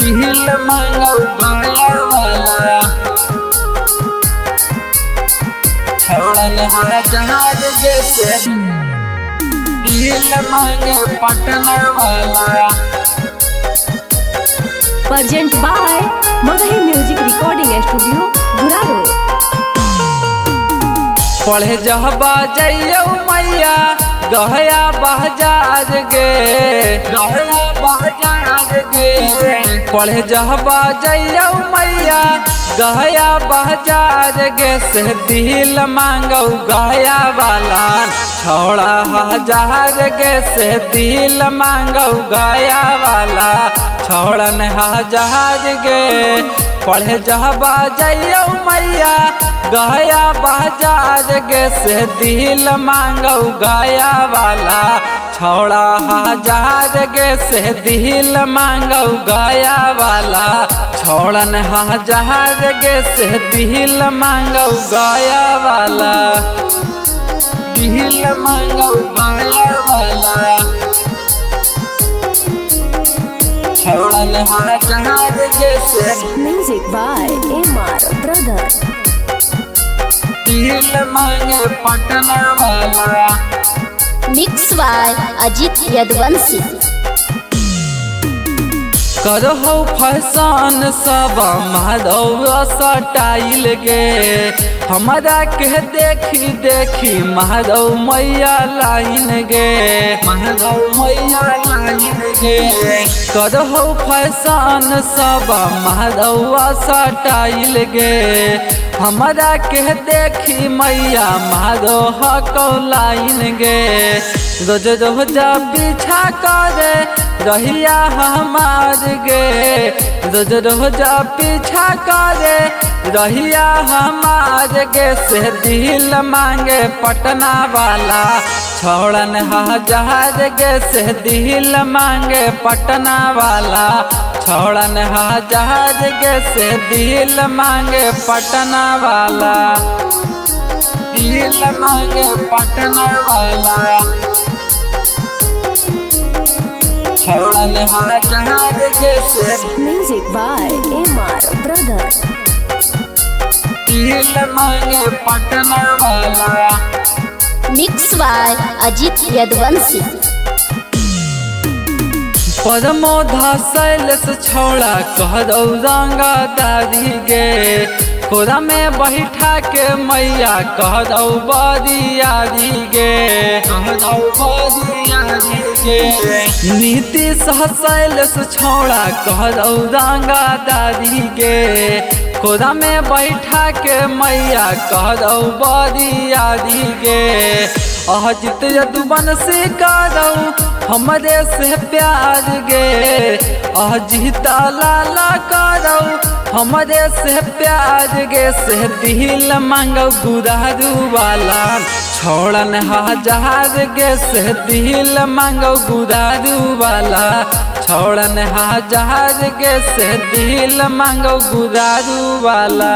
दिल मांगो गया वाला छोड़न है जहाज जैसे दिल मांगे पटना वाला। Present by Magahi music recording studio Guraro. पढ़े जहबा जइयो मैया गहया बाजार गे गहया बाजार गे। पढ़े जहबा जइयो मैया गहया बाजार गे से दिल मांगो गया वाला छोड़ा हजार गे से दिल मांगो गया वाला छोड़न हजार गे। पढ़े जहबा जइयो मैया गया बाजार गे से दिल मांगो गया वाला छोड़ा हजार गे से दिल मांगो गया वाला छोड़न हजार गे से दिल मांगो गया वाला दिल मांगो गया वाला छोड़न हजार गे से म्यूजिक बाय एमआर ब्रदर। दिल मांगे पटना वाला। Mix by Ajit Yaduvanshi. करहो फैशन सब माधव स्टाइल गे हमारा के देखी देखी माधव मैया लाइन गे माधव मैया लाइन गे। करहो फैशन सब माधव स्टाइल गे हमारा के देखी मैया माधव हको लाइन गे। रोज रोज पीछा करे रहिया हमार गे रोज रोज पीछा करे रहिया हमार गे से दिल मांगे पटना वाला छोड़न हजार गे से दिल मांगे पटना वाला छोड़न हजार गे से दिल मांगे पटना वाला दिल मांगे पटना वाला छोड़न हजार गे से म्यूजिक बाय एमआर ब्रदर। दिल मांगे पटना वाला। Mix by Ajit Yaduvanshi. परमोधा शैलेश छोड़ा कहदौ रंगदारी गे कोरा में बैठा के मैया कहदौ बरियारी गे कहदौ बरियारी गे। नीतीश शैलेश छोड़ा कहदौ रंगदारी गे कोरा में बैठा के मैया कहदौ बरियारी गे। अजित यदुवंशी करौ हमरे से प्यार गे अजित लाला करौ हमरे से प्यार गे से दिल मांगो गुरारू वाला छोड़न हजार गे से दिल मांगो गुरारू वाला छोड़न हजार गे से दिल मांगो गुरारू वाला।